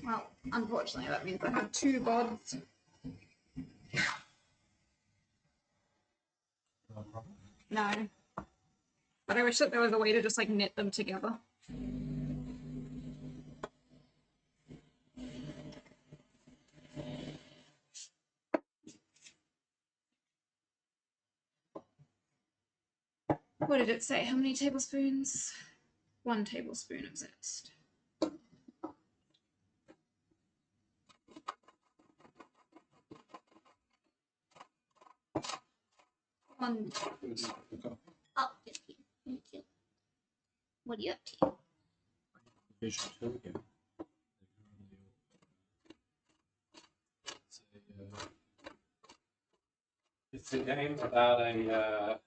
Well, unfortunately, that means I have 2 bods. No problem. No. But I wish that there was a way to just like knit them together. What did it say? How many tablespoons? 1 tablespoon of zest. One. Oh, thank you. Thank you. What are you up to? Vision 2 again. It's a game about a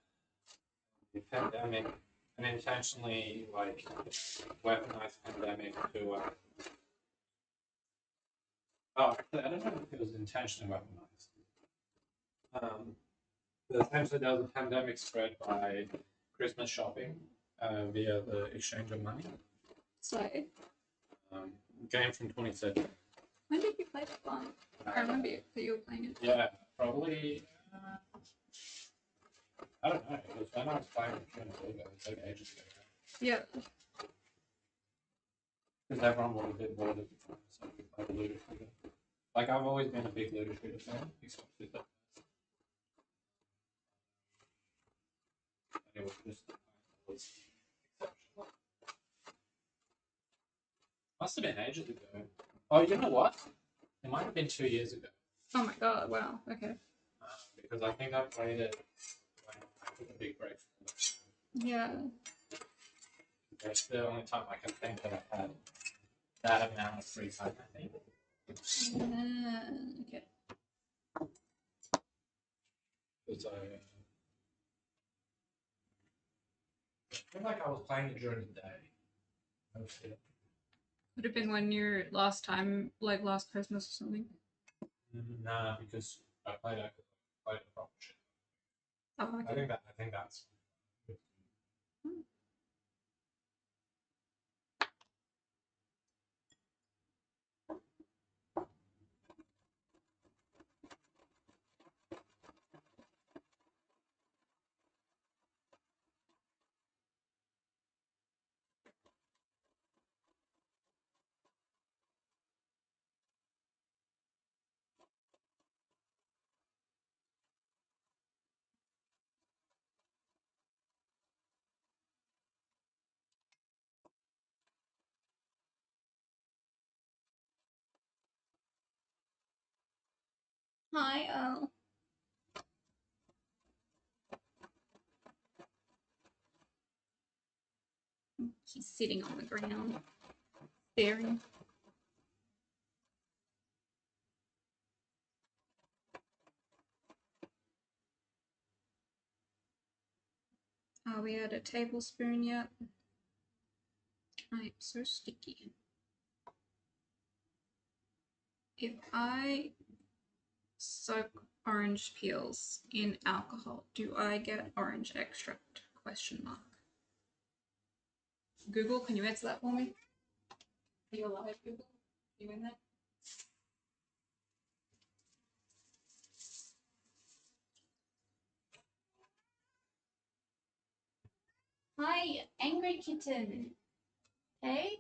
pandemic, an intentionally like weaponized pandemic to. I don't know if it was intentionally weaponized. Essentially, there was a pandemic spread by Christmas shopping via the exchange of money. So, Game from 2013. when did you play that one? I remember that you were playing it. Yeah, probably. I don't know. It was when I was playing with Jim Lugo. It was like ages ago. Yeah. Because everyone was a bit bored at the time, so we played a Ludo shooter. Like, I've always been a big Ludo shooter fan, except with that. It was just exceptional. Must have been ages ago. Oh, you know what? It might have been 2 years ago. Oh my god, wow, okay. Because I think I played it when I took a big break from it. Yeah. That's the only time I can think that I've had that amount of free time, I think. Okay. Because I feel like I was playing it during the day. Would have been when your last time, like last Christmas or something. Nah, because I played a proper shit. Oh, okay. I think that's. Hi, Earl. He's sitting on the ground, staring. Are we at a tablespoon yet? I'm so sticky. If I soak orange peels in alcohol, do I get orange extract? Question mark. Google, can you answer that for me? Are you alive, Google? Are you in there? Hi, Angry Kitten. Hey?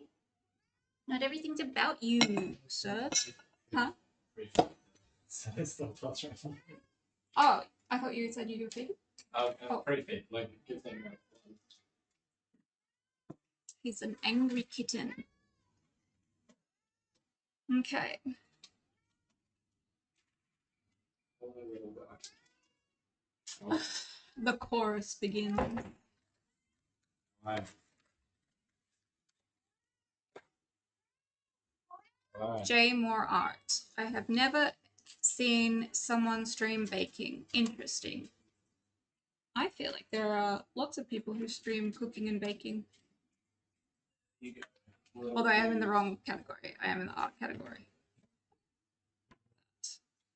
Not everything's about you, sir. Huh? Oh, I thought you said you do feed. Pretty fit. Like, good thing. He's an angry kitten. Okay. The chorus begins. Right. J More Art. I have never seen someone stream baking. Interesting. I feel like there are lots of people who stream cooking and baking. Although I am in the wrong category. I am in the art category.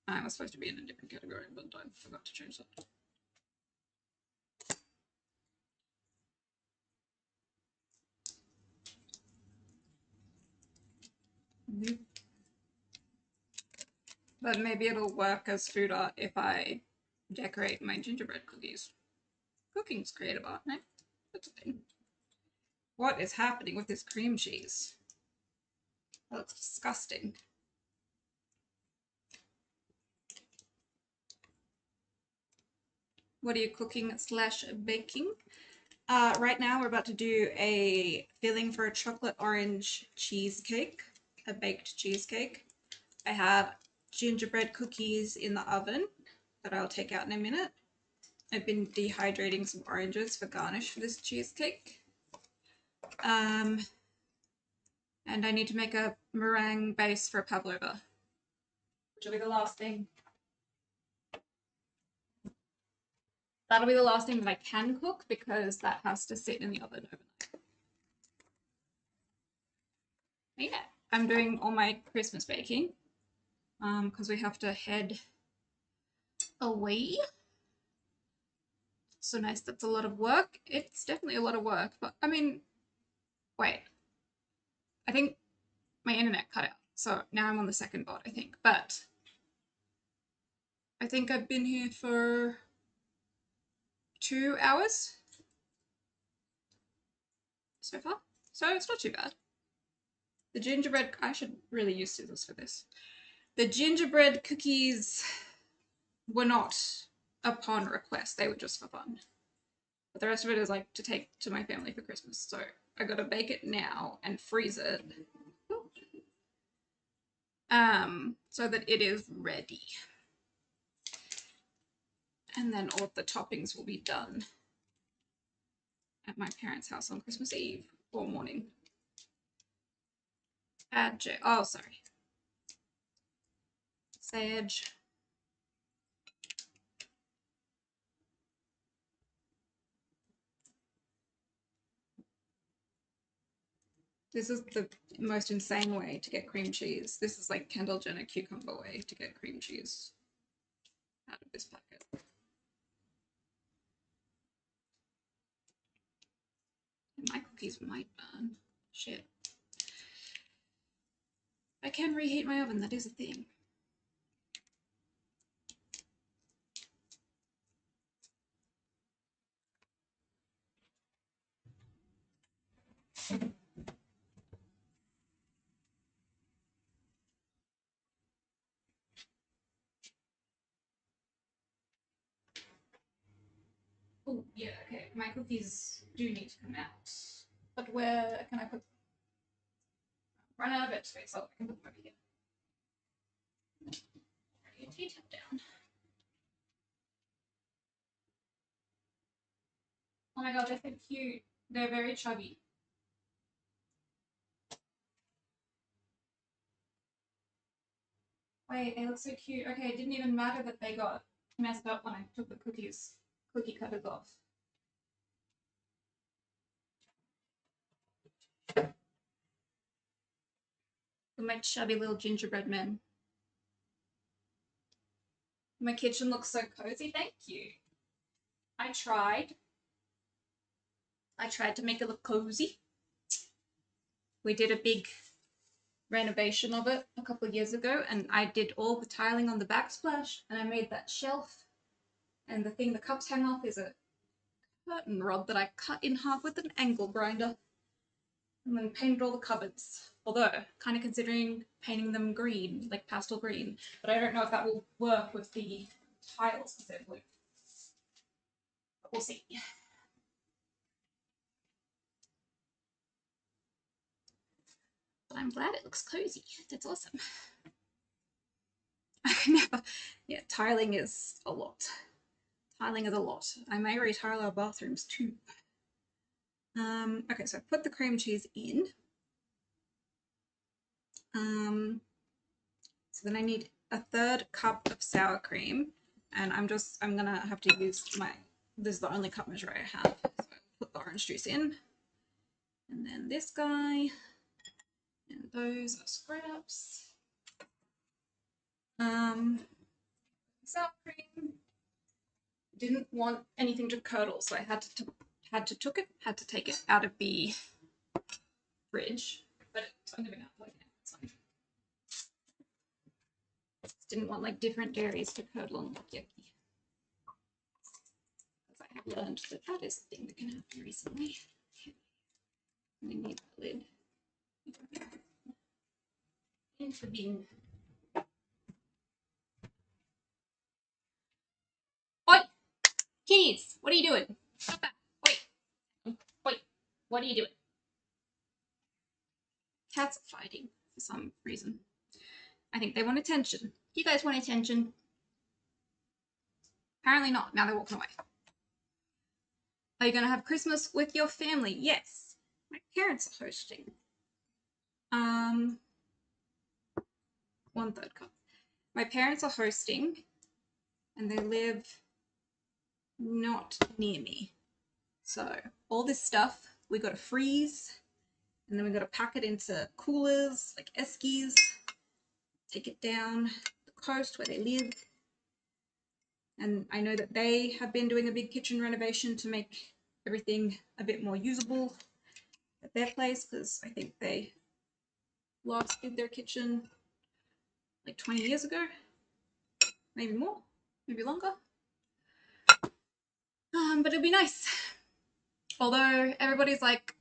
I was supposed to be in a different category, but I forgot to change that. But maybe it'll work as food art if I decorate my gingerbread cookies. Cooking's creative art, no? That's a thing. What is happening with this cream cheese? That looks disgusting. What are you cooking / baking? Right now we're about to do a filling for a chocolate orange cheesecake, a baked cheesecake. I have gingerbread cookies in the oven that I'll take out in a minute. I've been dehydrating some oranges for garnish for this cheesecake. And I need to make a meringue base for pavlova, which will be the last thing. That'll be the last thing that I can cook because that has to sit in the oven overnight. Yeah, I'm doing all my Christmas baking because we have to head away. So nice. That's a lot of work. It's definitely a lot of work, but I mean, wait. I think my internet cut out. So now I'm on the second bot, I think. But I think I've been here for 2 hours so far. So it's not too bad. The gingerbread, I should really use scissors for this. The gingerbread cookies were not upon request. They were just for fun. But the rest of it is like to take to my family for Christmas. So I gotta bake it now and freeze it. So that it is ready. And then all of the toppings will be done at my parents' house on Christmas Eve or morning. Add oh, sorry. Sage. This is the most insane way to get cream cheese. This is like Kendall Jenner cucumber way to get cream cheese out of this packet. And my cookies might burn. Shit. I can reheat my oven, that is a thing. Oh, yeah, okay. My cookies do need to come out. But where can I put them? Run out of bed space, so I can put them over here. Get your tea tap down. Oh my god, they're so cute. They're very chubby. Wait, they look so cute. Okay, it didn't even matter that they got messed up when I took the cookie cutters off. My chubby little gingerbread men. My kitchen looks so cozy, thank you. I tried to make it look cozy. We did a big renovation of it a couple of years ago, and I did all the tiling on the backsplash, and I made that shelf. And the thing the cups hang off is a curtain rod that I cut in half with an angle grinder, and then painted all the cupboards. Although, kind of considering painting them green, like pastel green, but I don't know if that will work with the tiles because they're blue. But we'll see. But I'm glad it looks cozy. That's awesome. I can never. Yeah, tiling is a lot. Tiling is a lot. I may retile our bathrooms too. Okay, so I put the cream cheese in. So then I need a 1/3 cup of sour cream, and I'm gonna have to use this is the only cup measure I have. So I put the orange juice in, and then this guy, and those are scraps. Sour cream. Didn't want anything to curdle, so I had to take it out of the fridge, but it's only been out like an hour. Didn't want like different dairies to curdle and look yucky. Because I have learned that that is the thing that can happen recently. We need the lid. Into the bin. Oi! Kitties! What are you doing? Stop that! Oi! Oi! What are you doing? Cats are fighting for some reason. I think they want attention. You guys want attention? Apparently not. Now they're walking away. Are you going to have Christmas with your family? Yes. My parents are hosting. 1/3 cup. My parents are hosting, and they live not near me. So all this stuff we got to freeze, and then we got to pack it into coolers like Eskies, take it down the coast where they live. And I know that they have been doing a big kitchen renovation to make everything a bit more usable at their place, because I think they last did their kitchen like 20 years ago, maybe more, maybe longer. But it'll be nice. Although everybody's like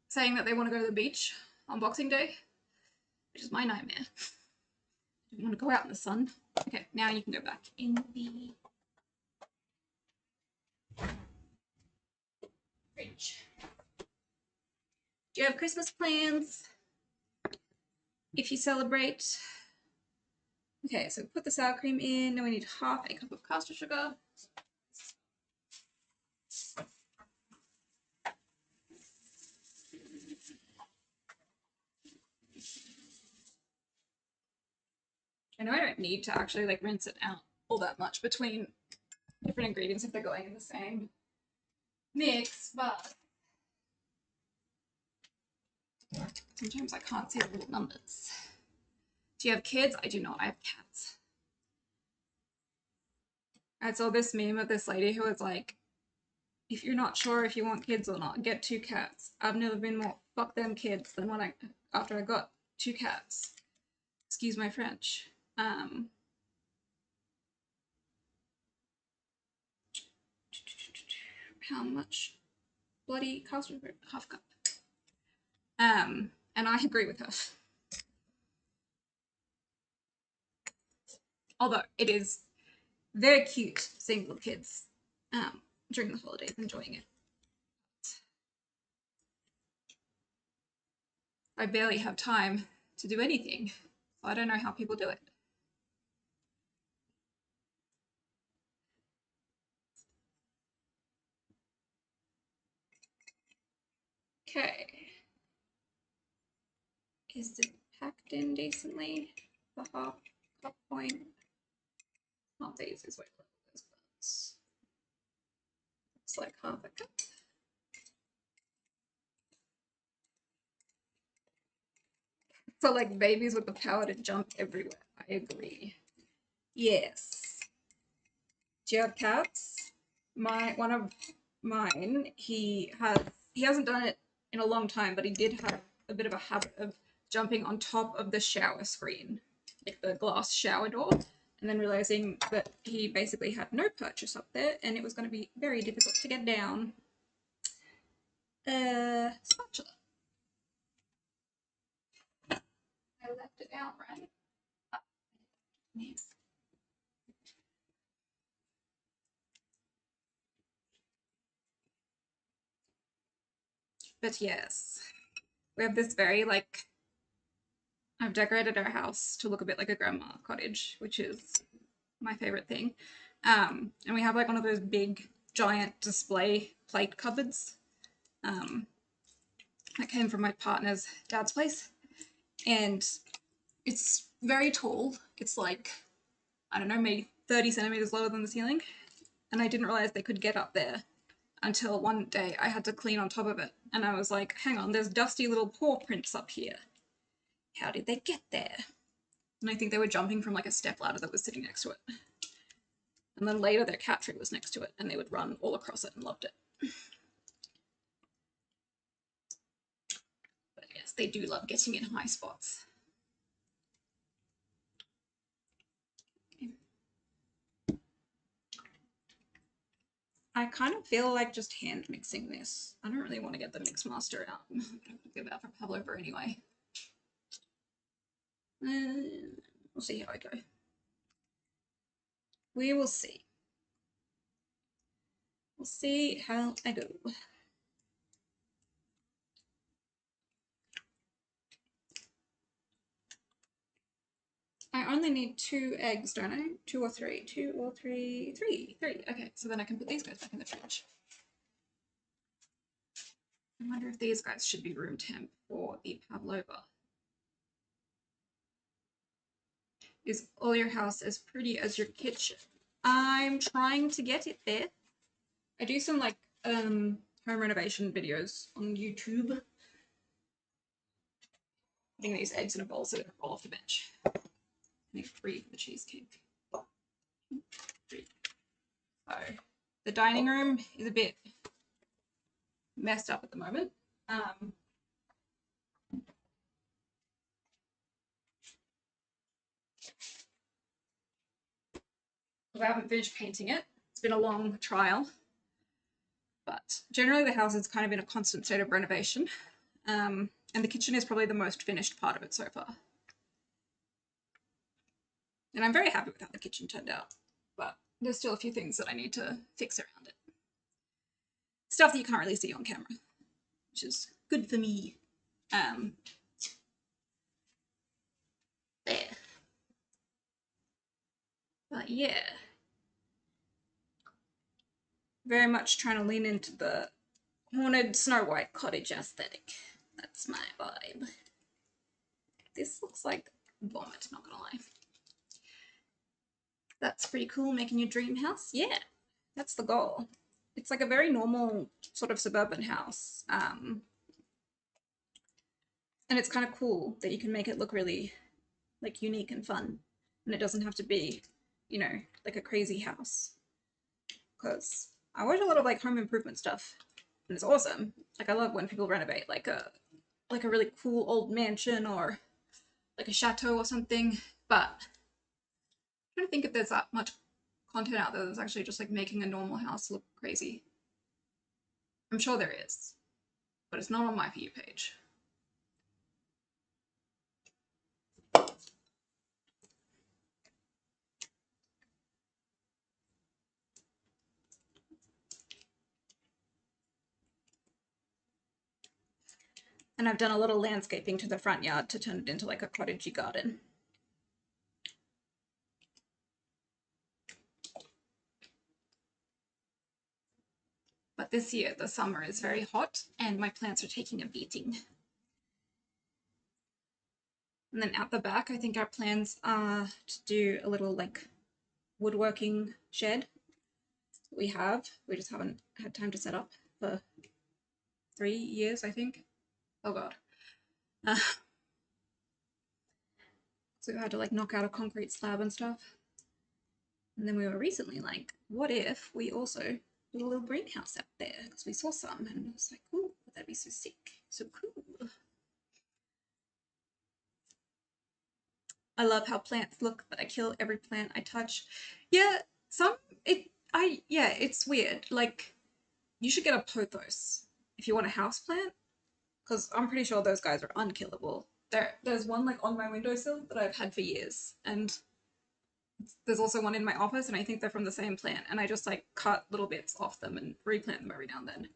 saying that they want to go to the beach on Boxing Day, which is my nightmare. I don't want to go out in the sun. Okay, now you can go back in the fridge. Do you have Christmas plans? If you celebrate. Okay, so put the sour cream in. Now we need 1/2 cup of caster sugar. I know I don't need to actually like rinse it out all that much between different ingredients if they're going in the same mix, but sometimes I can't see the little numbers. Do you have kids? I do not. I have cats. I saw this meme of this lady who was like, if you're not sure if you want kids or not, get 2 cats. I've never been more fuck them kids than when after I got 2 cats. Excuse my French. How much bloody caster sugar? 1/2 cup. And I agree with her. Although it is very cute seeing little kids during the holidays enjoying it. I barely have time to do anything, so I don't know how people do it. Okay. Is it packed in decently? The 1/2 cup point. Not the easiest way to look at this, but it's like 1/2 cup. So like babies with the power to jump everywhere. I agree. Yes. Do you have cats? One of mine, he hasn't done it in a long time, but he did have a bit of a habit of jumping on top of the shower screen, like the glass shower door, and then realizing that he basically had no purchase up there and it was going to be very difficult to get down. Spatula. I left it out, right? Oh, yes. But yes, we have this very like, I've decorated our house to look a bit like a grandma cottage, which is my favorite thing. And we have like one of those big giant display plate cupboards that came from my partner's dad's place. And it's very tall. It's like, I don't know, maybe 30 centimeters lower than the ceiling. And I didn't realize they could get up there until one day I had to clean on top of it. And I was like, hang on, there's dusty little paw prints up here. How did they get there? And I think they were jumping from like a step ladder that was sitting next to it. And then later their cat tree was next to it and they would run all across it and loved it. But yes, they do love getting in high spots. I kind of feel like just hand mixing this. I don't really want to get the mix master out. I'm gonna give that for Pavlova anyway. We'll see how I go. We will see. We'll see how I go. I only need 2 eggs, don't I? 2 or 3? 2 or 3? 3. 3. Okay, so then I can put these guys back in the fridge. I wonder if these guys should be room temp for the Pavlova. Is all your house as pretty as your kitchen? I'm trying to get it there. I do some like home renovation videos on YouTube. Putting these eggs in a bowl so they don't roll off the bench. I need 3 for the cheesecake. 3. So the dining room is a bit messed up at the moment. I haven't finished painting it. It's been a long trial. But generally the house is kind of in a constant state of renovation. And the kitchen is probably the most finished part of it so far. And I'm very happy with how the kitchen turned out. But there's still a few things that I need to fix around it. Stuff that you can't really see on camera, which is good for me. There. But yeah. Very much trying to lean into the haunted Snow White cottage aesthetic. That's my vibe. This looks like vomit, not gonna lie. That's pretty cool, making your dream house. Yeah, that's the goal. It's like a very normal sort of suburban house. And it's kind of cool that you can make it look really like unique and fun. And it doesn't have to be, you know, like a crazy house. Because I watch a lot of like home improvement stuff and it's awesome. Like I love when people renovate like a really cool old mansion or like a chateau or something. But I'm trying to think if there's that much content out there that's actually just like making a normal house look crazy. I'm sure there is, but it's not on my For You page. And I've done a little landscaping to the front yard to turn it into like a cottagey garden. But this year, the summer is very hot and my plants are taking a beating. And then at the back, I think our plans are to do a little like woodworking shed. We just haven't had time to set up for 3 years, I think. Oh God. So we had to like knock out a concrete slab and stuff. And then we were recently like, what if we also did a little greenhouse out there? Because we saw some and it was like, ooh, that'd be so sick. So cool. I love how plants look, but I kill every plant I touch. Yeah, it's weird. Like, you should get a pothos if you want a house plant, because I'm pretty sure those guys are unkillable. There's one like on my windowsill that I've had for years, and there's also one in my office, and I think they're from the same plant, and I just like cut little bits off them and replant them every now and then.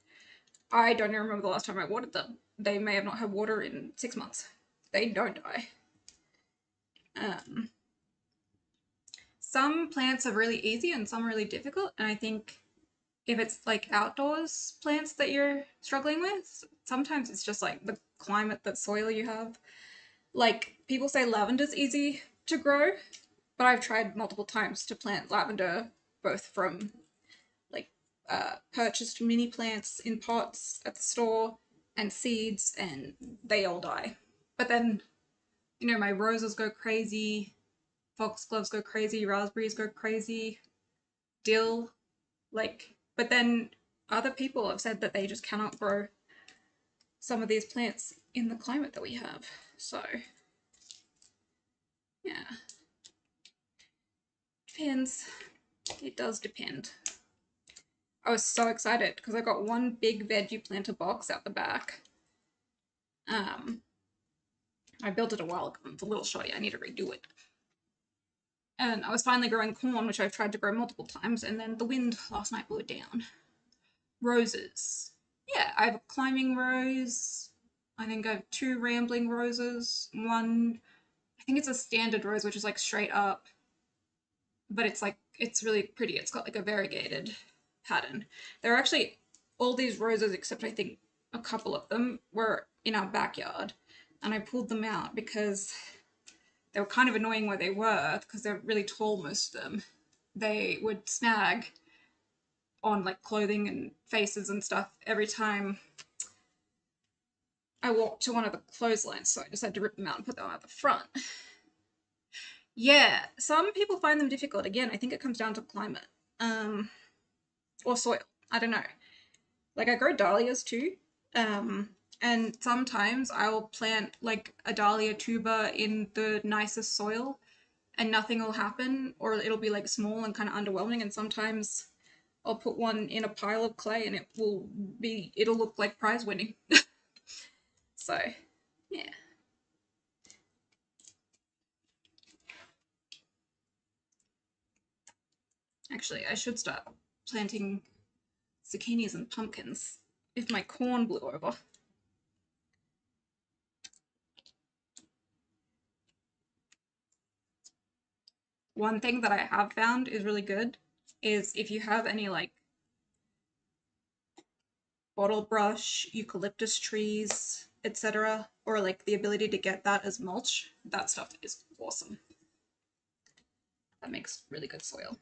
I don't even remember the last time I watered them. They may have not had water in 6 months. They don't die. Some plants are really easy and some are really difficult, and I think if it's like outdoors plants that you're struggling with, sometimes it's just like the climate, the soil you have. Like people say lavender's easy to grow, but I've tried multiple times to plant lavender, both from like purchased mini plants in pots at the store and seeds, and they all die. But then, you know, my roses go crazy, foxgloves go crazy, raspberries go crazy, dill, like, but then other people have said that they just cannot grow some of these plants in the climate that we have. So, yeah. Depends. It does depend. I was so excited because I got one big veggie planter box out the back. I built it a while ago. It's a little shoddy. I need to redo it. And I was finally growing corn, which I've tried to grow multiple times, and then the wind last night blew it down. Roses. Yeah, I have a climbing rose. I think I have two rambling roses. One, I think it's a standard rose, which is like straight up, but it's really pretty. It's got like a variegated pattern. There are actually all these roses, except I think a couple of them were in our backyard, and I pulled them out because they were kind of annoying where they were because they're really tall, most of them. They would snag on like clothing and faces and stuff every time I walked to one of the clotheslines, so I decided to rip them out and put them out the front. Yeah, some people find them difficult. Again, I think it comes down to climate, or soil. I don't know. Like I grow dahlias too, and sometimes I will plant like a dahlia tuber in the nicest soil, and nothing will happen, or it'll be like small and kind of underwhelming. And sometimes I'll put one in a pile of clay, and it'll look like prize winning. So, yeah. Actually, I should start planting zucchinis and pumpkins if my corn blew over. One thing that I have found is really good is if you have any like bottle brush, eucalyptus trees, etc., or like the ability to get that as mulch, that stuff is awesome. That makes really good soil.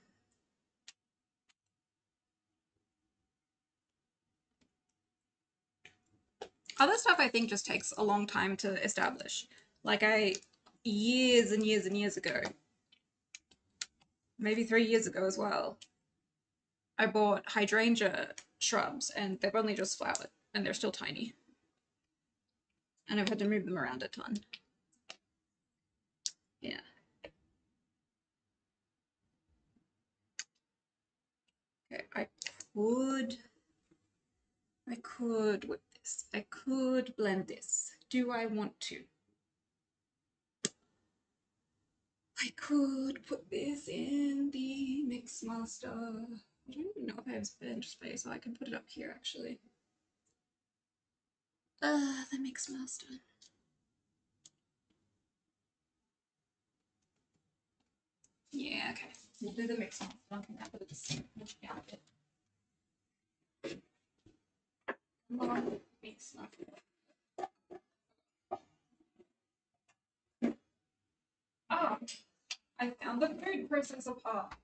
Other stuff I think just takes a long time to establish. Like years and years and years ago, maybe 3 years ago as well, I bought hydrangea shrubs and they've only just flowered and they're still tiny. And I've had to move them around a ton. Yeah. Okay, I could whip this. I could blend this. Do I want to? I could put this in the mix master. I don't even know if I have bench space, so I can put it up here actually. The mix master. Yeah, okay. We'll do the mix master. I can put it down a bit. Come on, mix master. Oh, I found the food processor part.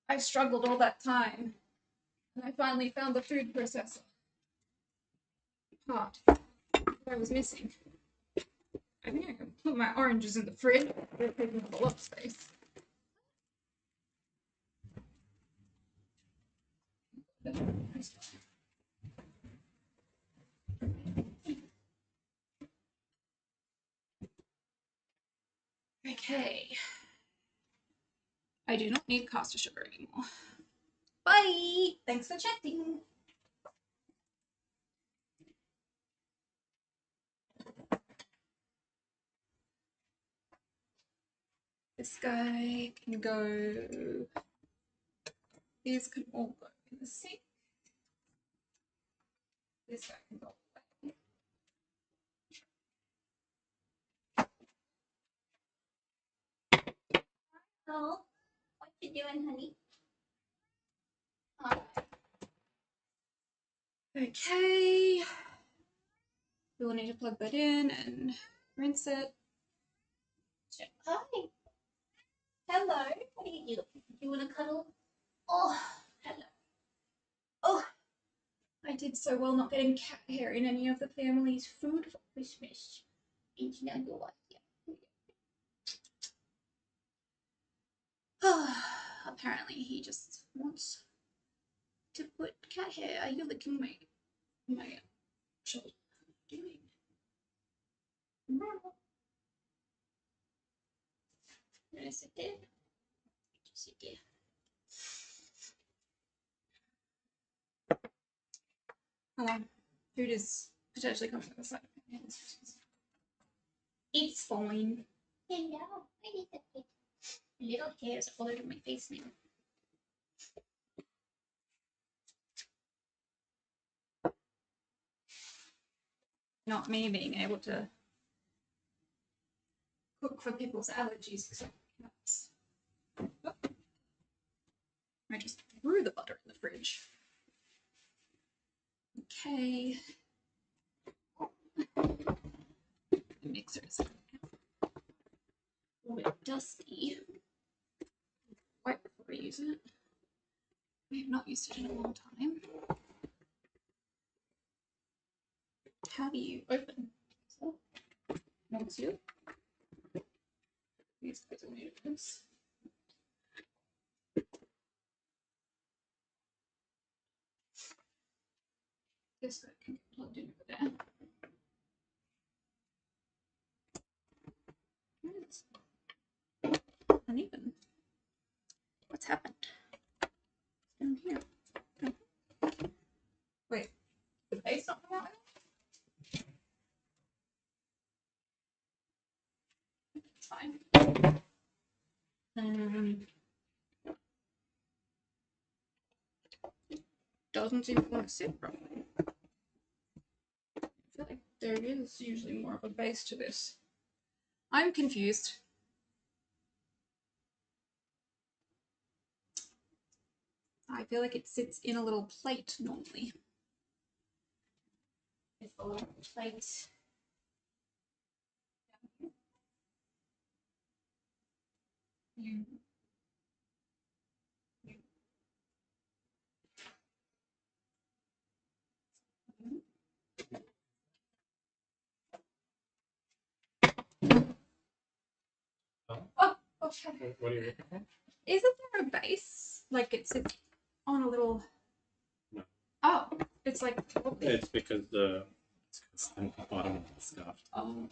I struggled all that time, and I finally found the food processor part that I was missing. I think I can put my oranges in the fridge. They're taking up a lot of space. Okay. I do not need caster sugar anymore. Bye! Thanks for chatting! This guy can go. These can all go in the sink. This guy can go away. Oh, what you doing, honey? Okay. We will need to plug that in and rinse it. Hi. Hello. What are you doing? You want to cuddle? Oh, hello. Oh, I did so well not getting cat hair in any of the family's food for Christmas. And now you like it. Apparently he just wants to put cat hair. Are you licking my shoulder? Doing? No. You wanna sit there? Sit there. Hold on. Food is potentially coming to the side. It's fine. Hello, I need the cake. Little hairs all over my face now. Not me being able to cook for people's allergies because I just threw the butter in the fridge. Okay. The mixer is a little bit dusty. Right before I use it. I have not used it in a long time. How do you open? So, once you these guys are made of this. This guy can get plugged in over there. It's uneven. What's happened? Down here. Oh. Wait, the base not come out? It's fine. Doesn't seem to want to sit properly. I feel like there is usually more of a base to this. I'm confused. I feel like it sits in a little plate normally. It's a little plate. Oh, okay. What are you looking for? Isn't there a base? Like it sits on a little. No. Oh, it's like. It's because the bottom of the scuffed. Oh.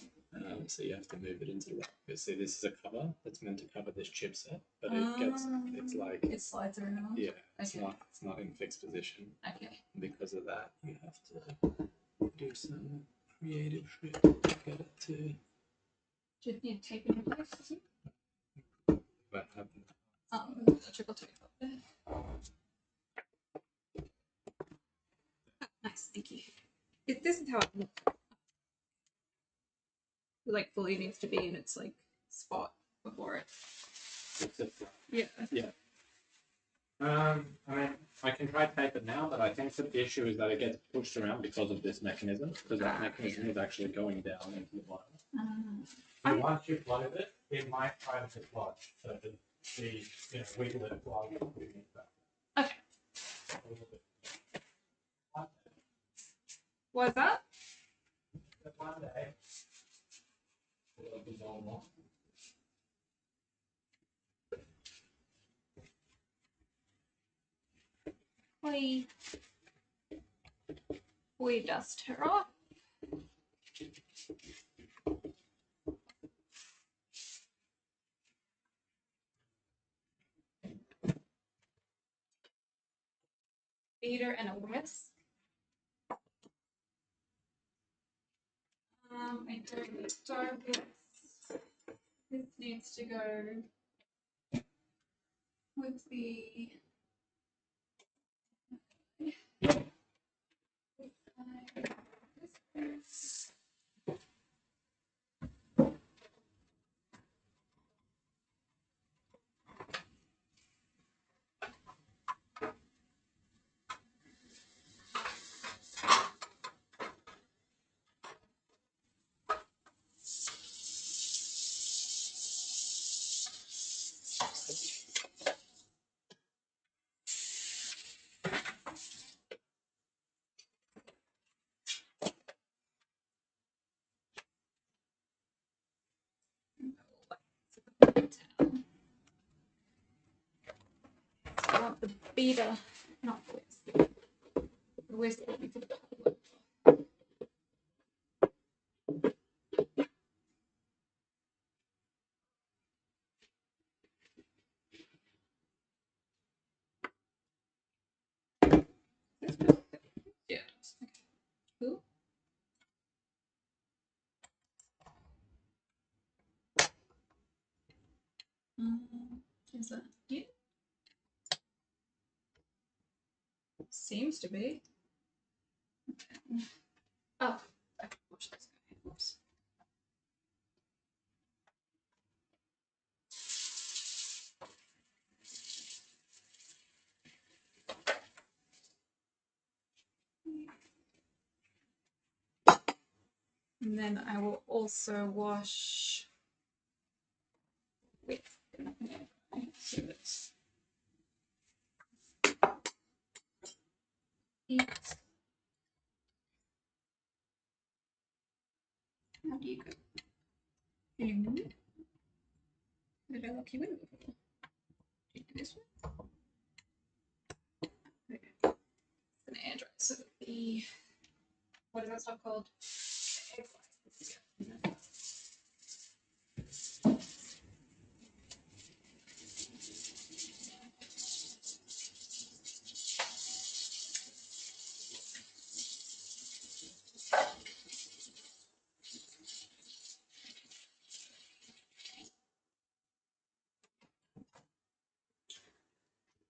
So you have to move it into the right. Because see, this is a cover that's meant to cover this chipset, but it gets it's like It slides around. yeah, it's Okay. not in fixed position. Okay. Because of that, you have to do some creative shit to get it to. Just need tape in place. That happen. Triple tape up there. Nice, thank you. This is how it looks. It like fully needs to be in its like spot before it. Yeah. Yeah. I mean, I can try to tape it now, but I think the issue is that it gets pushed around because of this mechanism, because that mechanism is actually going down into the bottom. And once you plug it, it might try to dislodge, so the wiggle it while you're moving it back. Okay. What's that? One day, it'll be normal. We dust her off. Beater and a whisk. I don't start this needs to go with the I want the beater, not the whisk. The whisk will be for the public. Yeah. Okay. Is that it? Seems to be. Okay. Oh, I can watch this guy. Whoops. And then I will also wash with so it's it. How do you go? Can you move? Did I look you in before? Do you do this one? Okay. It's an air dry. So the what is that stuff called? Egg white.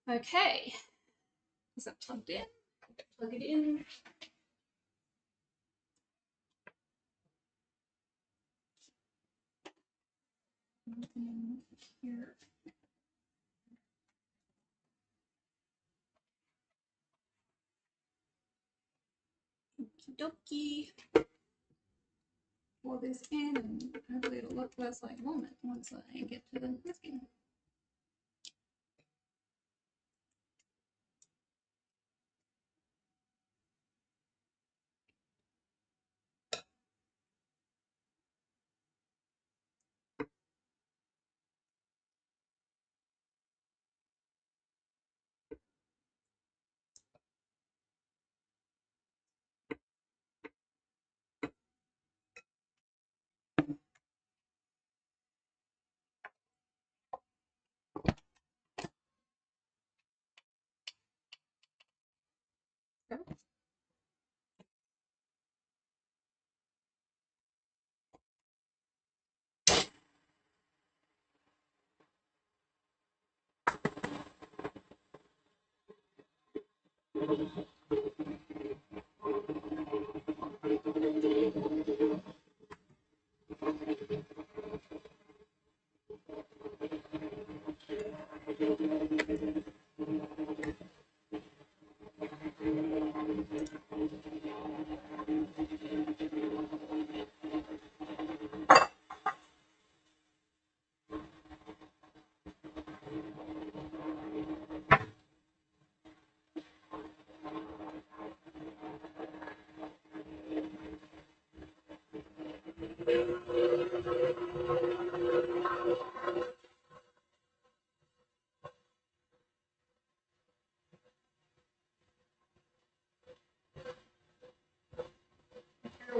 Okay. Is that plugged in? Plug it in. Here. Okie dokie. Pour this in, and hopefully it'll look less like vomit once I get to the whiskey.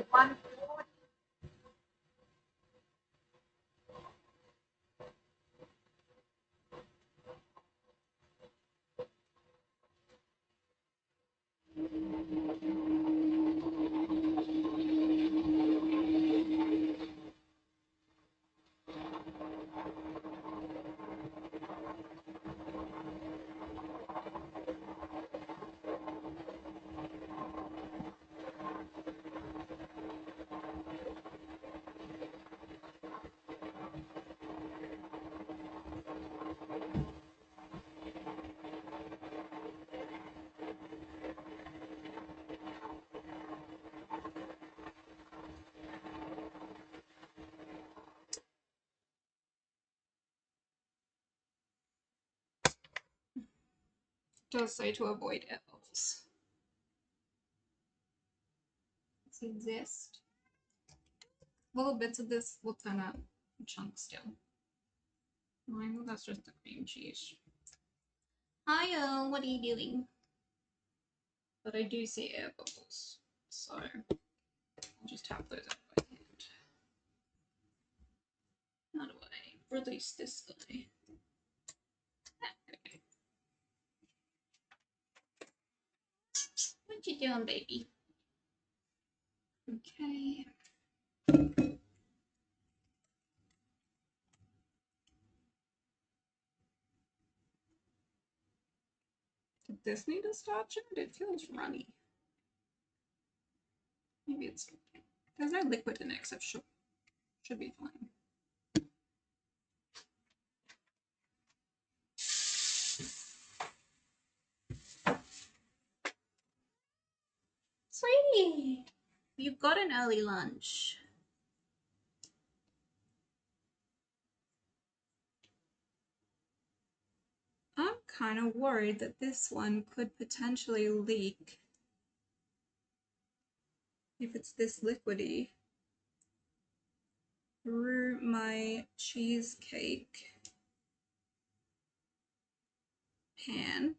One. Does say to avoid air bubbles. Let's exist. Little bits of this will turn out chunks still. Well, that's just the cream cheese. Hiyo, what are you doing? But I do see air bubbles, so I'll just tap those out by hand. How do I release this guy? Okay. What you doing, baby? Okay. this need a starch in it? It feels runny. Maybe it's... There's no liquid in it except sugar. Should be fine. Sweetie! You've got an early lunch. I'm kind of worried that this one could potentially leak if it's this liquidy through my cheesecake pan.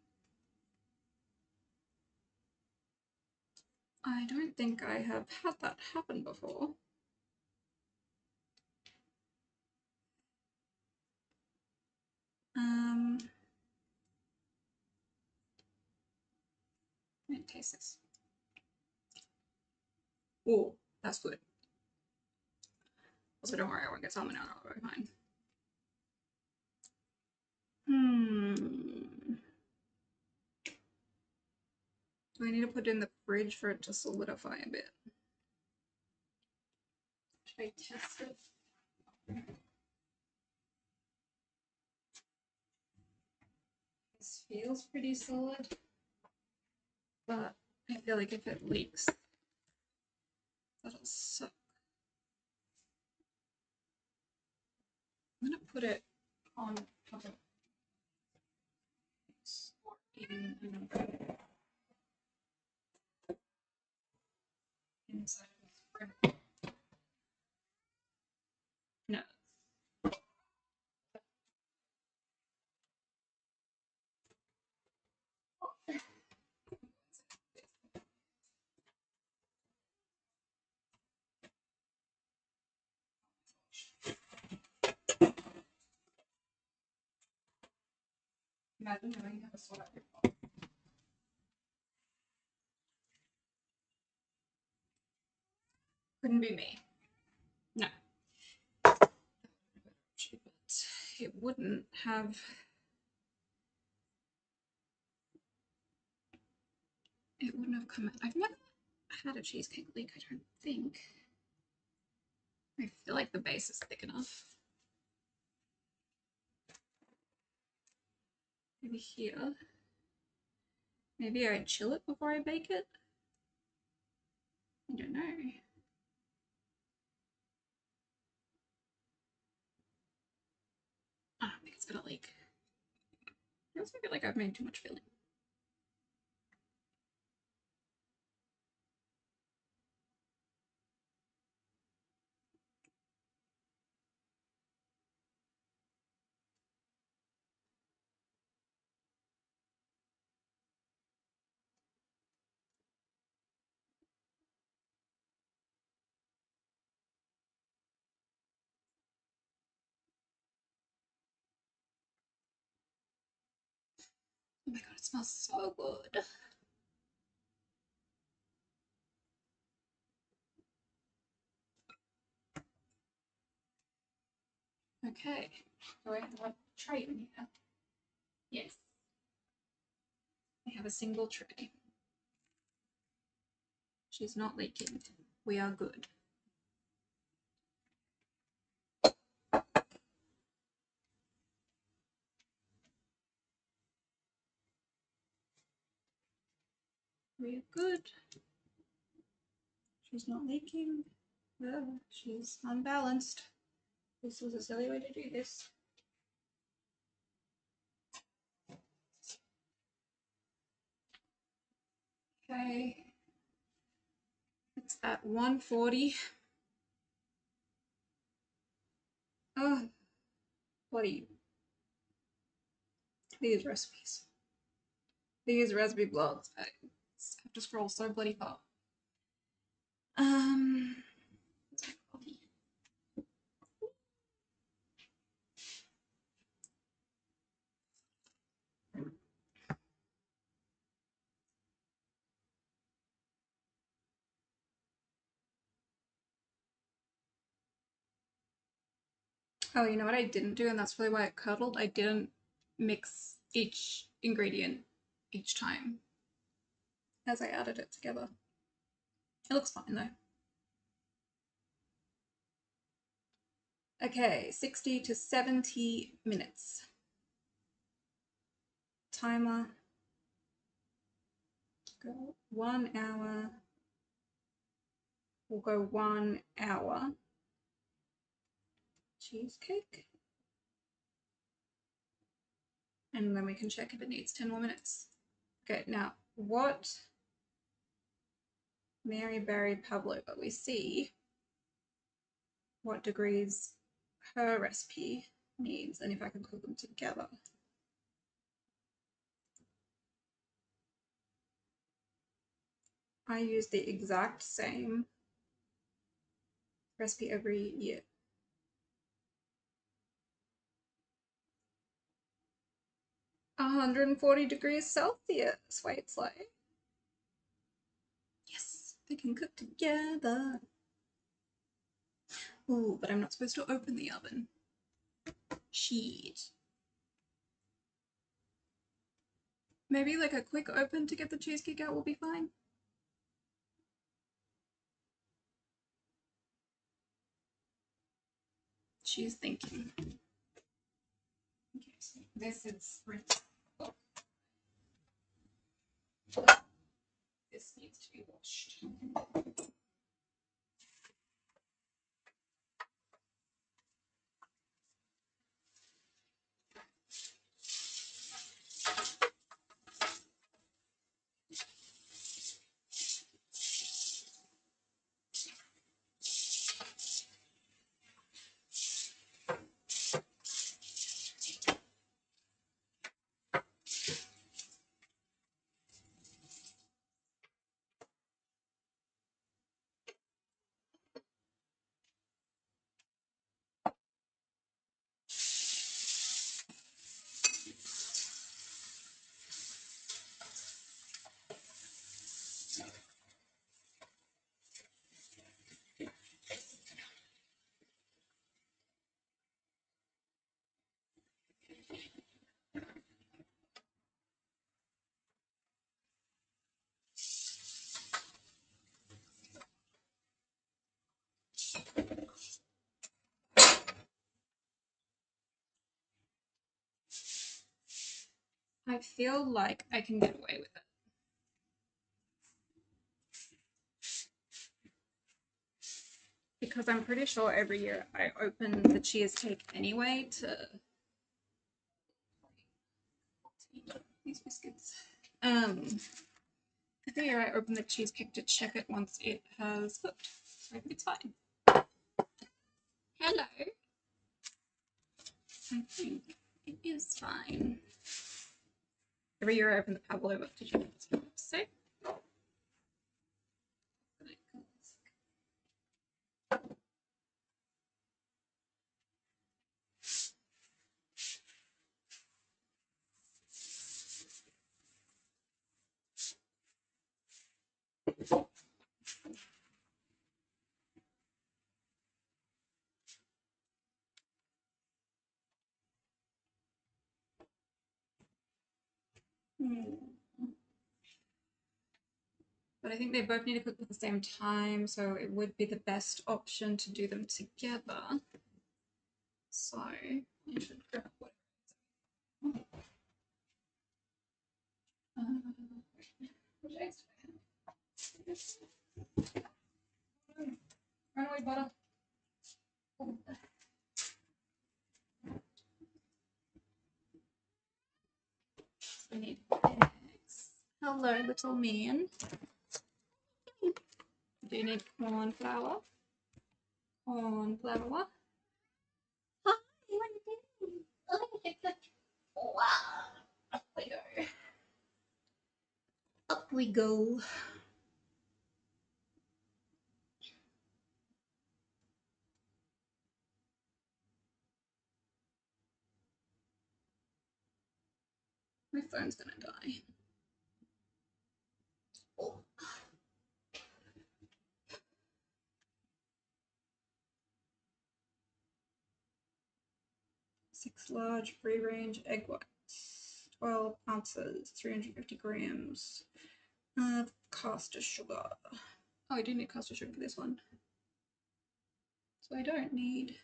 I don't think I have had that happen before. Let me taste this. Oh, that's good. Also, don't worry, I won't get salmonella. I'll be fine. Do I need to put it in the fridge for it to solidify a bit? Should I test it? This feels pretty solid, but I feel like if it leaks, that'll suck. I'm gonna put it on top of inside of the fridge. No. Imagine having to have a sweat. Couldn't be me. No. But it wouldn't have. It wouldn't have come. I've never had a cheesecake leak, I don't think. I feel like the base is thick enough. Maybe here. Maybe I chill it before I bake it. I don't know. I don't think it's gonna leak. I also feel like I've made too much filling. Oh my god, it smells so good. Okay, do I have a tray in here? Yes. I have a single tray. She's not leaking. We are good. We are good. She's not leaking. Oh, she's unbalanced. This was a silly way to do this. Okay. It's at 140. Oh, bloody. These recipes. These recipe blogs. I have to scroll so bloody far. Oh, you know what I didn't do, and that's really why it curdled? I didn't mix each ingredient each time as I added it together. It looks fine though. Okay, 60 to 70 minutes. Timer. Go 1 hour. We'll go 1 hour. Cheesecake. And then we can check if it needs 10 more minutes. Okay, now what Mary Berry Pavlova we see what degrees her recipe needs and if I can cook them together. I use the exact same recipe every year. 140 degrees Celsius. Wait, slow. Yes, they can cook together. Ooh, but I'm not supposed to open the oven. Shit. Maybe like a quick open to get the cheesecake out will be fine. She's thinking. Okay, so this is this needs to be washed. I feel like I can get away with it. Because I'm pretty sure every year I open the cheesecake anyway to these biscuits. Every year I open the cheesecake to check it once it has cooked. So I think it's fine. Hello. I think it is fine. Every year I open the pavlova to check it's cooked. So but I think they both need to cook at the same time, so it would be the best option to do them together. So I should grab what. Which eggs do I have? Run away, butter. We need eggs. Hello, little man. Do you need corn flour? Corn flour. Hi, what are you doing? Oh, it's a wow. Up we go. Up we go. My phone's gonna die. Oh. 6 large free-range egg whites. 12 ounces, 350 grams of caster sugar. Oh, I do need caster sugar for this one. So I don't need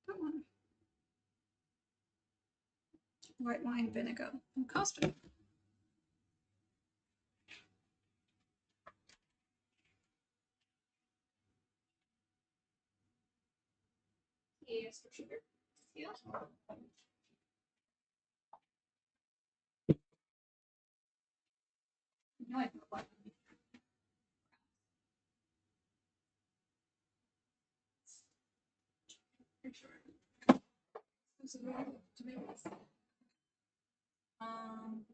that one. White wine vinegar and caster. Yes, for sugar. Yeah. No, I don't like it. For sure. Um,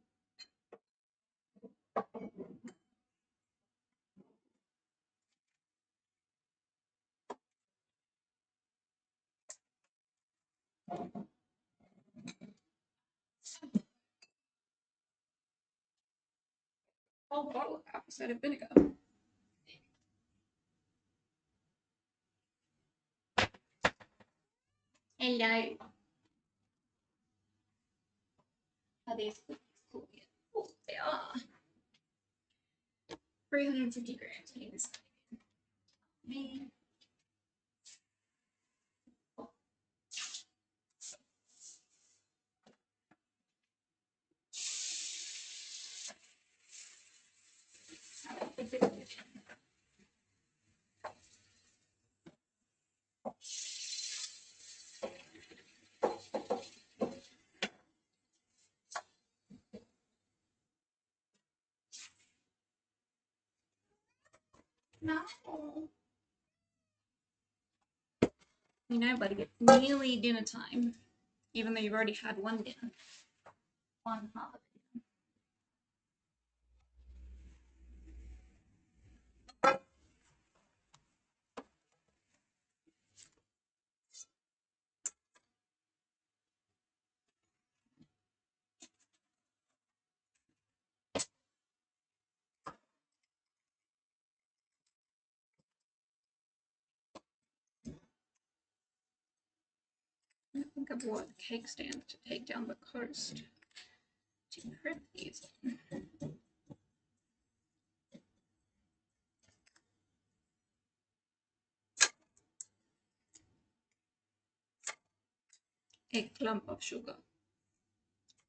whole bottle of apple cider vinegar. Hello. Are these cookies cool yet? Oh, they are. 350 grams. I need this me. No. You know, buddy, it's nearly dinner time, even though you've already had one dinner. One half of it. I think I bought a cake stand to take down the coast to prep these. A clump of sugar.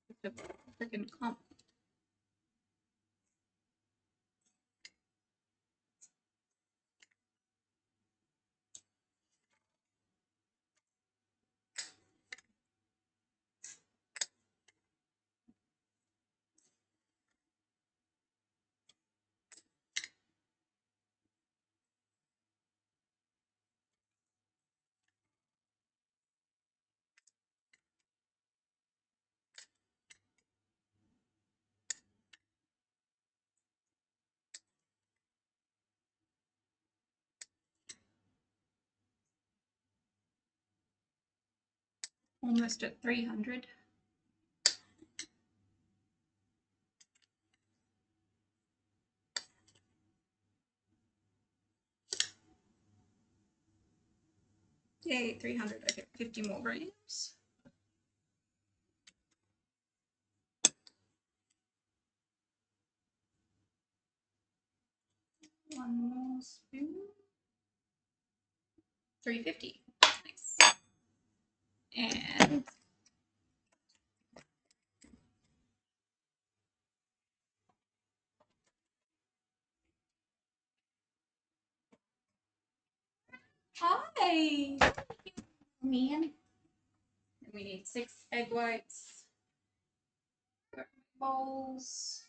It's a freaking clump. Almost at 300. Yay, 300. I get 50 more grams. One more spoon. 350. Nice. And hi, man. And we need 6 egg whites. Bowls.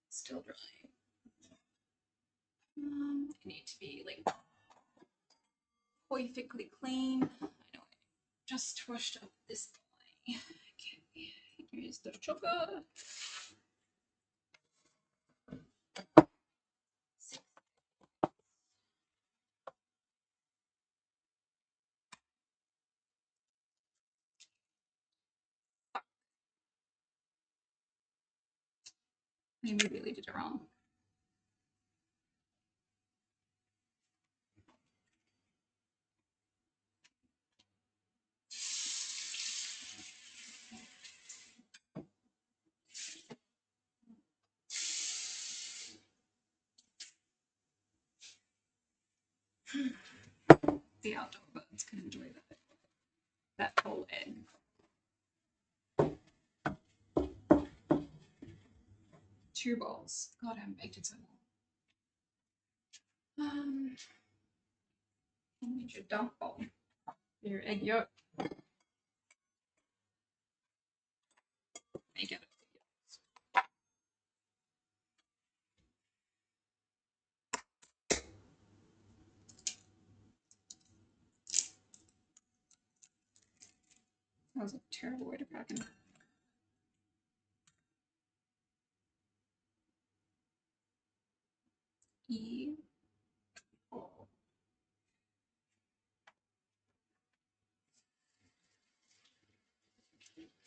Still dry. I need to be like perfectly clean. I know I just washed up this guy. Okay, here's the sugar. Maybe we really did it wrong. the outdoor birds can enjoy that whole egg. Two bowls. God, I haven't baked it so long. You need your dump bowl. Your egg yolk. Make it. That was a terrible way to crack it. E. O.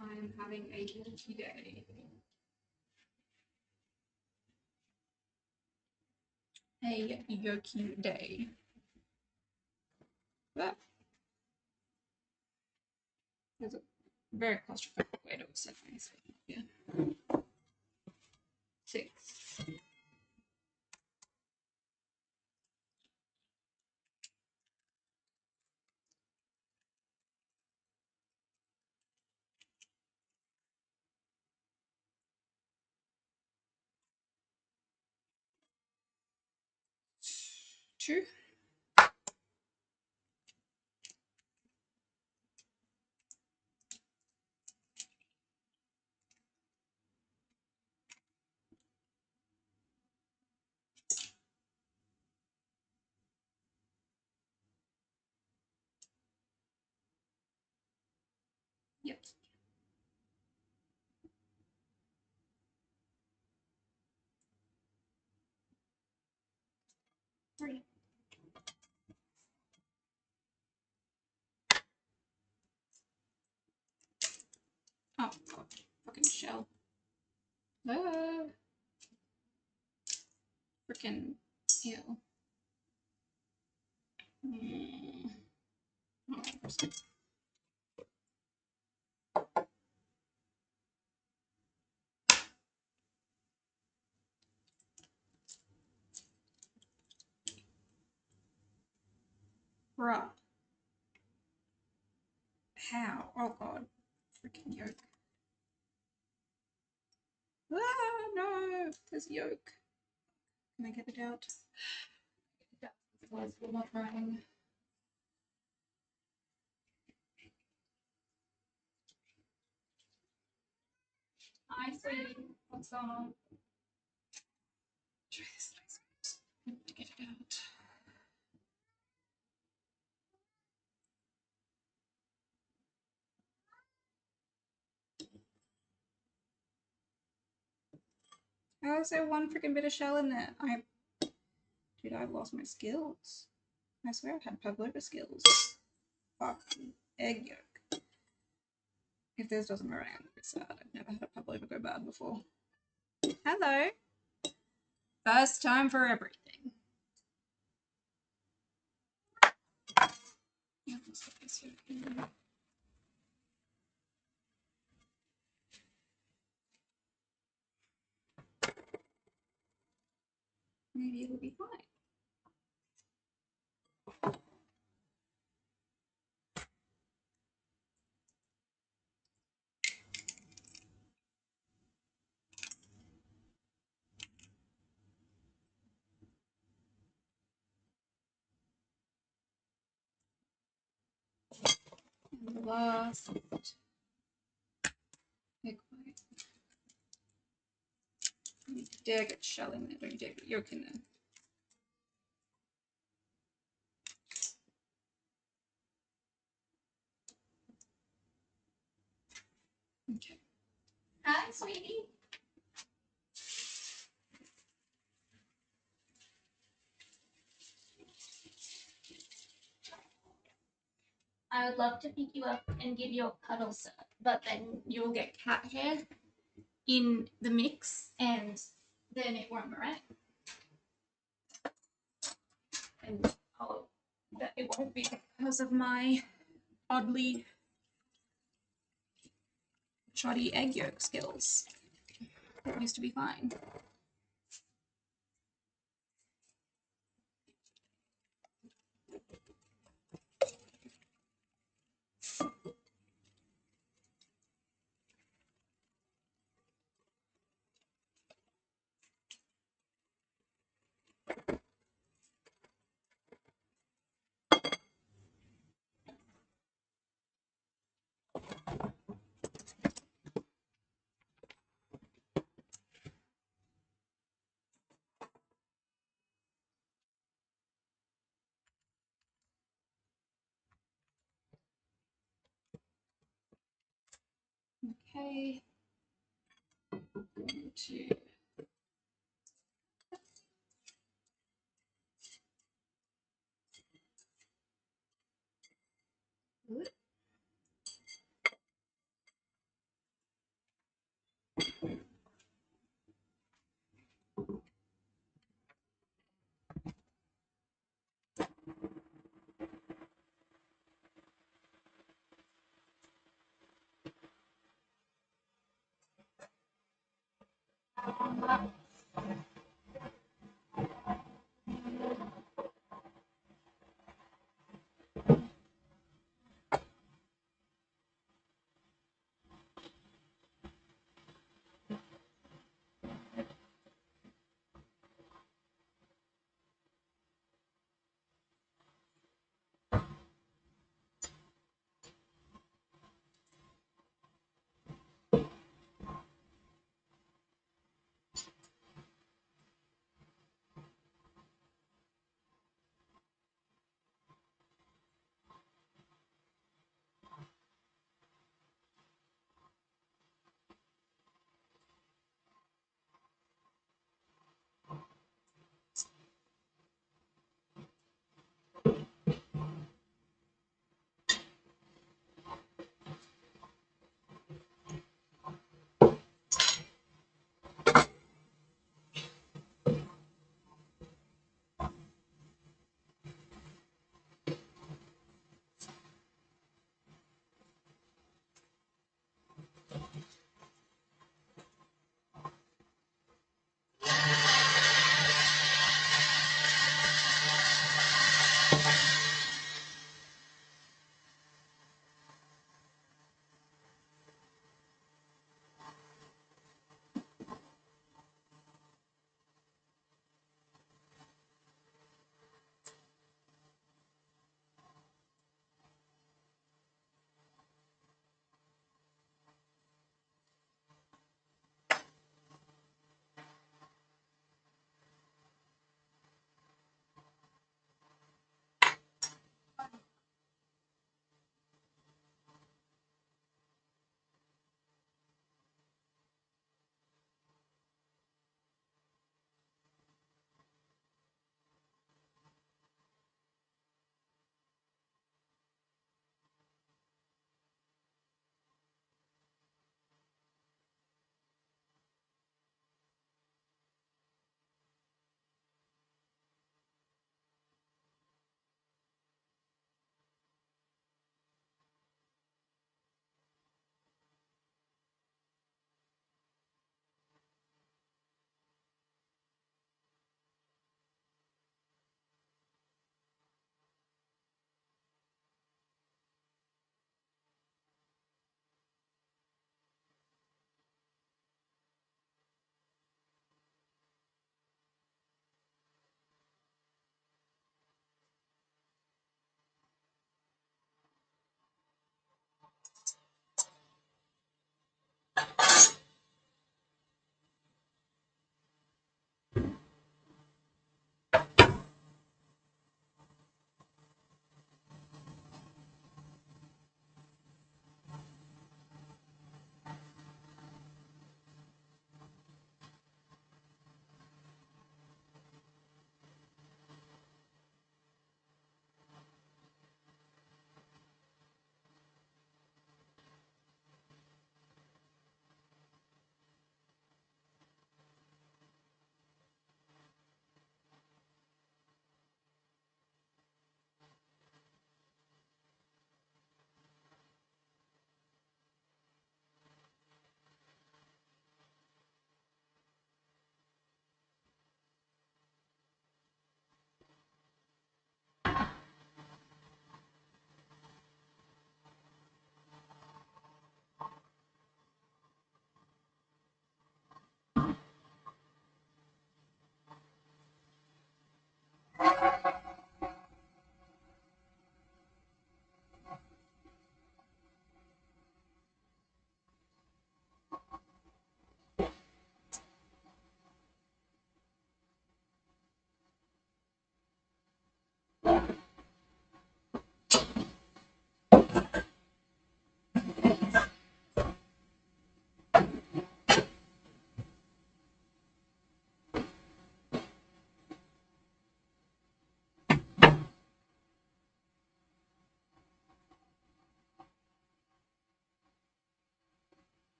I am having a yolky day. A yolky day. That is a very claustrophobic way to set myself. Yeah. 6. Two. Yep. 3. Oh god, fucking shell. Freaking ew. Oh, bruh. How? Oh god. Freaking yolk. Ah, no! There's yolk. Can I get it out? Otherwise, we're not running. I see. What's going on? Try this nice to get it out. How is there one freaking bit of shell in there? Dude, I've lost my skills. I swear I had pavlova skills. Fucking egg yolk. If this doesn't meringue, I'm gonna be sad. I've never had a pavlova go bad before. Hello. First time for everything. Yeah, let's put this here. Maybe it'll be fine. And the last egg white. You dare get shell in there, don't you dare get yolk in there. Okay. Hi, sweetie. I would love to pick you up and give you a cuddle, sir, but then you'll get cat hair in the mix, and then it won't meringue. And that it won't be because of my oddly shoddy egg yolk skills. It used to be fine. Okay. 1, 2. Good.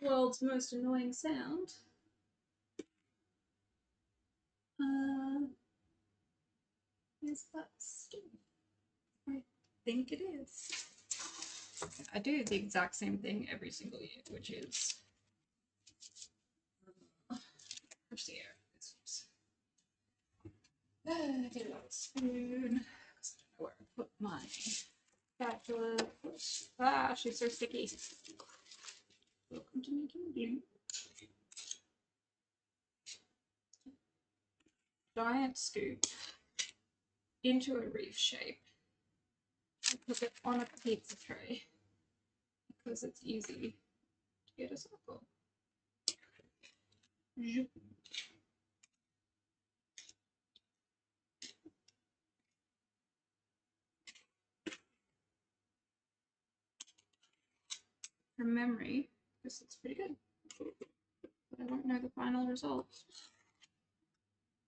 world's most annoying sound. Is that stove? I think it is. I do the exact same thing every single year, which is push the air. Get a spoon. I don't know where I put my spatula. Ah, she's so sticky. Welcome to making glue. Giant scoop into a reef shape. I put it on a pizza tray because it's easy to get a circle. From memory, this looks pretty good, but I don't know the final results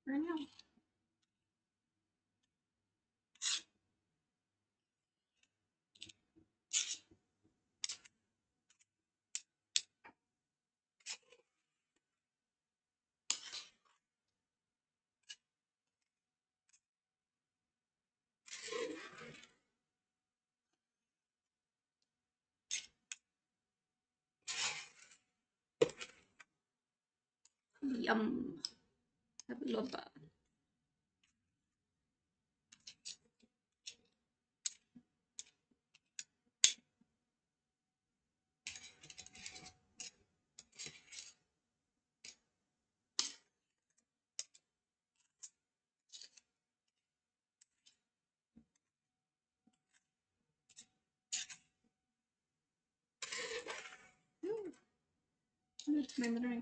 right now. Yum. I love that.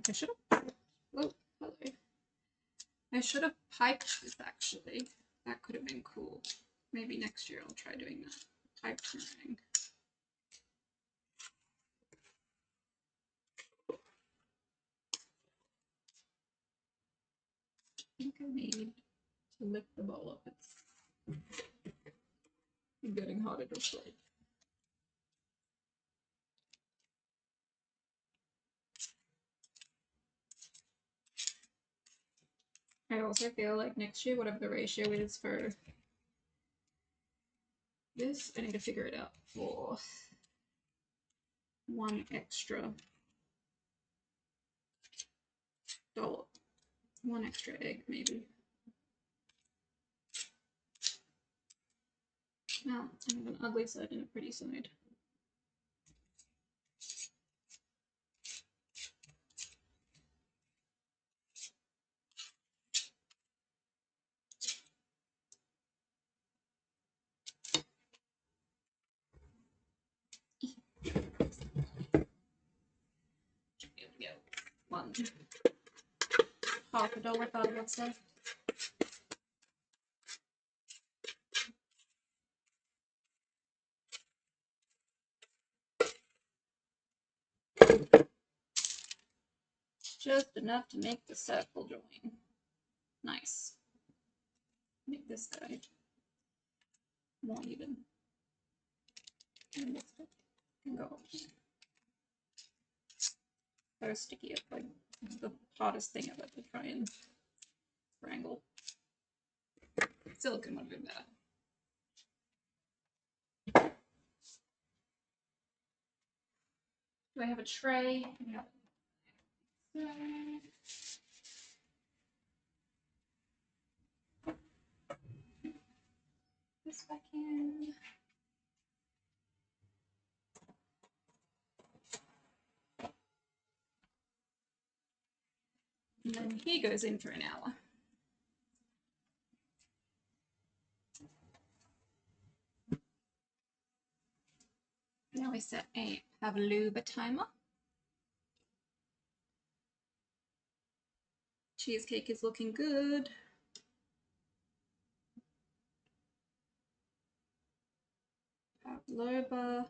I should have. Oh, hello. I should have piped this actually. That could have been cool. Maybe next year I'll try doing that. Pipe meringue. I think I need to lift the bowl up. It's getting harder to play. I also feel like next year, whatever the ratio is for this, I need to figure it out for one extra dollop. One extra egg, maybe. Well, I have an ugly side and a pretty side. Should be able to get one half a dollar out of that stuff. Just enough to make the circle join. Nice. Make this guy more even. And this can go. So sticky, it's like the hottest thing I've ever tried and wrangle. Silicone would have been better. Do I have a tray? No. This back in. And then he goes in for an hour. Now we set a pavlova timer. Cheesecake is looking good. Pavlova.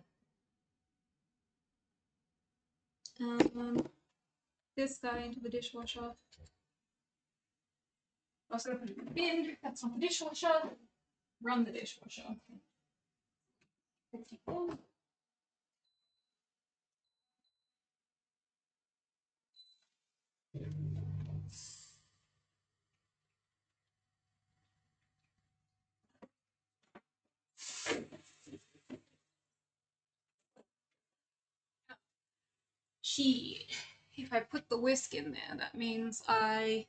This guy into the dishwasher. Also gonna put it in the bin. That's not the dishwasher. Run the dishwasher. 54. guaranteed if I put the whisk in there, that means I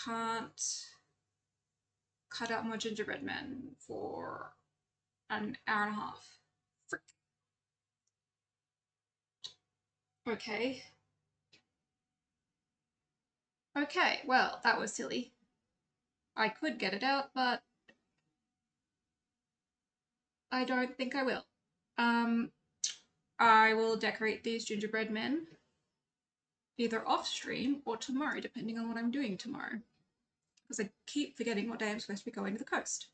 can't cut out my gingerbread men for an hour and a half. Frick. Okay. Okay, well, that was silly. I could get it out, but I don't think I will. I will decorate these gingerbread men either off stream or tomorrow, depending on what I'm doing tomorrow. Because I keep forgetting what day I'm supposed to be going to the coast.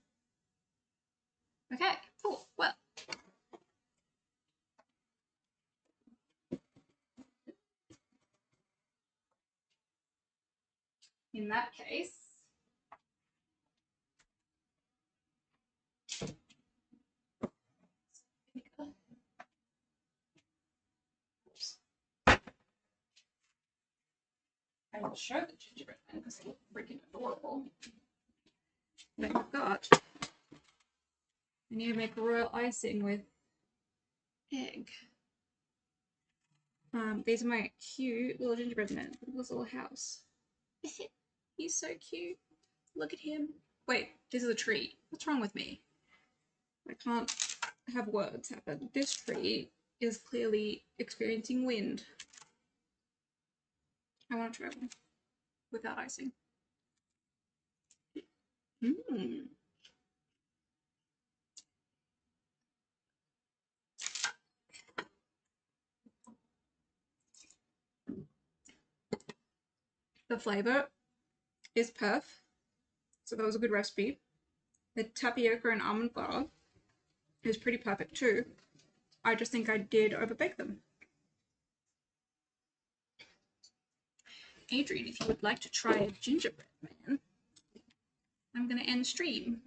Okay, cool. Well, in that case, I will show the gingerbread men because they look freaking adorable. But I forgot. I need to make royal icing with egg. These are my cute little gingerbread men with this little house. He's so cute. Look at him. Wait, this is a tree. What's wrong with me? I can't have words happen. This tree is clearly experiencing wind. I want to try one without icing. Mmm. The flavor is perf. So that was a good recipe. The tapioca and almond flour is pretty perfect too. I just think I did overbake them. Adrian, if you would like to try a gingerbread man, I'm going to end stream.